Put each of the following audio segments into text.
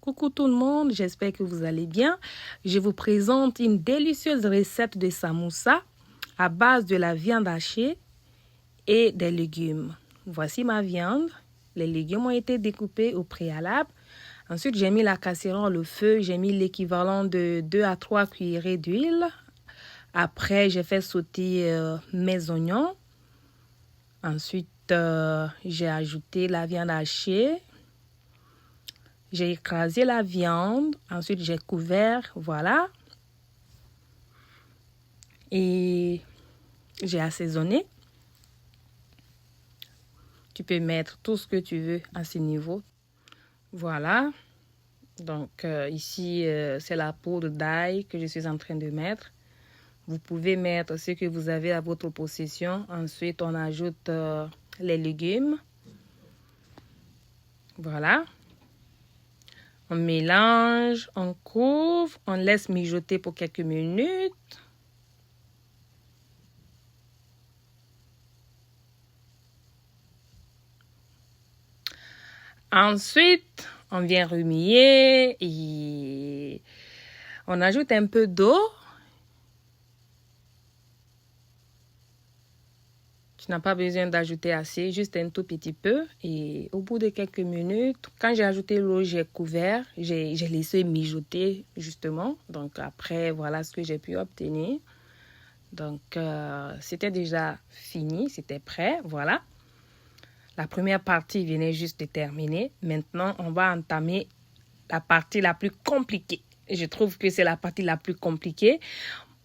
Coucou tout le monde, j'espère que vous allez bien. Je vous présente une délicieuse recette de samoussa à base de la viande hachée et des légumes. Voici ma viande. Les légumes ont été découpés au préalable. Ensuite, j'ai mis la casserole au feu. J'ai mis l'équivalent de 2 à 3 cuillerées d'huile. Après, j'ai fait sauter mes oignons. Ensuite, j'ai ajouté la viande hachée. J'ai écrasé la viande. Ensuite, j'ai couvert. Voilà. Et j'ai assaisonné. Tu peux mettre tout ce que tu veux à ce niveau. Voilà. Donc, ici, c'est la poudre d'ail que je suis en train de mettre. Vous pouvez mettre ce que vous avez à votre possession. Ensuite, on ajoute les légumes. Voilà. On mélange, on couvre, on laisse mijoter pour quelques minutes. Ensuite, on vient remuer et on ajoute un peu d'eau. Tu n'as pas besoin d'ajouter assez, juste un tout petit peu. Et au bout de quelques minutes, quand j'ai ajouté l'eau, j'ai couvert, j'ai laissé mijoter justement. Donc après, voilà ce que j'ai pu obtenir. Donc c'était déjà fini, c'était prêt, voilà. La première partie venait juste de terminer. Maintenant, on va entamer la partie la plus compliquée. Je trouve que c'est la partie la plus compliquée.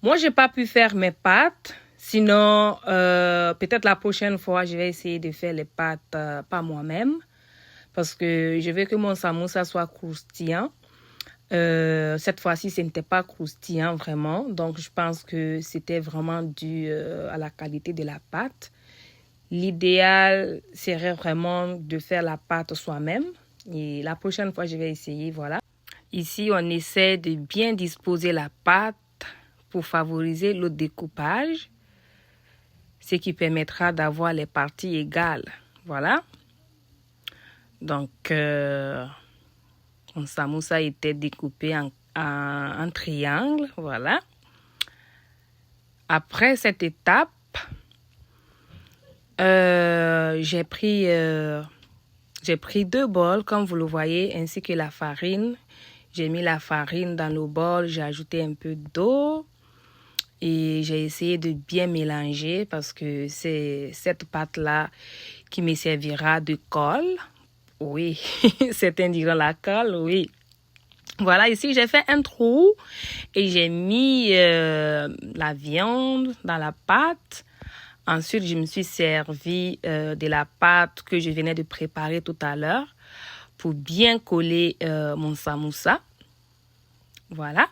Moi, je n'ai pas pu faire mes pâtes. Sinon, peut-être la prochaine fois, je vais essayer de faire les pâtes par moi-même. Parce que je veux que mon samoussa soit croustillant. Cette fois-ci, ce n'était pas croustillant vraiment. Donc, je pense que c'était vraiment dû à la qualité de la pâte. L'idéal serait vraiment de faire la pâte soi-même. Et la prochaine fois, je vais essayer, voilà. Ici, on essaie de bien disposer la pâte pour favoriser le découpage, ce qui permettra d'avoir les parties égales. Voilà. Donc, mon samoussa était découpé en triangle. Voilà. Après cette étape, j'ai pris 2 bols, comme vous le voyez, ainsi que la farine. J'ai mis la farine dans le bol, j'ai ajouté un peu d'eau et j'ai essayé de bien mélanger parce que c'est cette pâte-là qui me servira de colle. Oui, certains diront la colle, oui. Voilà, ici j'ai fait un trou et j'ai mis la viande dans la pâte. Ensuite, je me suis servi de la pâte que je venais de préparer tout à l'heure pour bien coller mon samoussa. Voilà.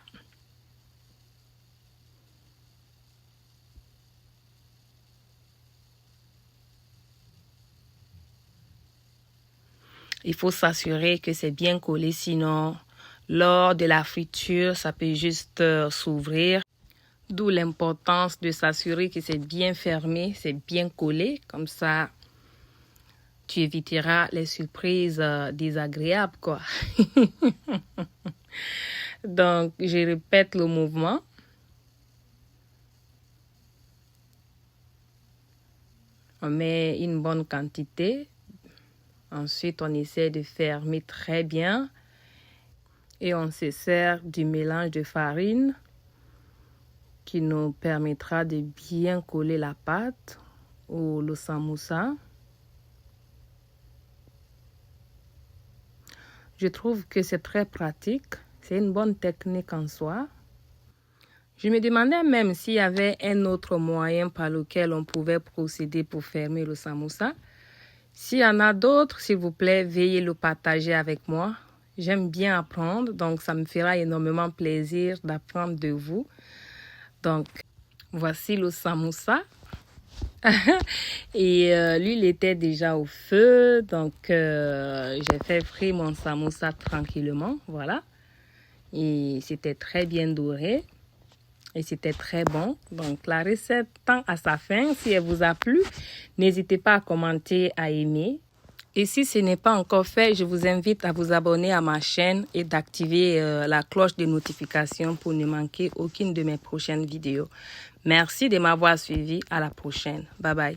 Il faut s'assurer que c'est bien collé, sinon, lors de la friture, ça peut juste s'ouvrir. D'où l'importance de s'assurer que c'est bien fermé, c'est bien collé. Comme ça, tu éviteras les surprises désagréables, quoi. Donc, je répète le mouvement. On met une bonne quantité. Ensuite, on essaie de fermer très bien. Et on se sert du mélange de farine qui nous permettra de bien coller la pâte ou le samoussa. Je trouve que c'est très pratique. C'est une bonne technique en soi. Je me demandais même s'il y avait un autre moyen par lequel on pouvait procéder pour fermer le samoussa. S'il y en a d'autres, s'il vous plaît, veuillez le partager avec moi. J'aime bien apprendre, donc ça me fera énormément plaisir d'apprendre de vous. Donc, voici le samoussa. Et l'huile était déjà au feu, donc j'ai fait frire mon samoussa tranquillement, voilà. Et c'était très bien doré et c'était très bon. Donc la recette tend à sa fin. Si elle vous a plu, n'hésitez pas à commenter, à aimer. Et si ce n'est pas encore fait, je vous invite à vous abonner à ma chaîne et d'activer la cloche de notification pour ne manquer aucune de mes prochaines vidéos. Merci de m'avoir suivi. À la prochaine. Bye bye.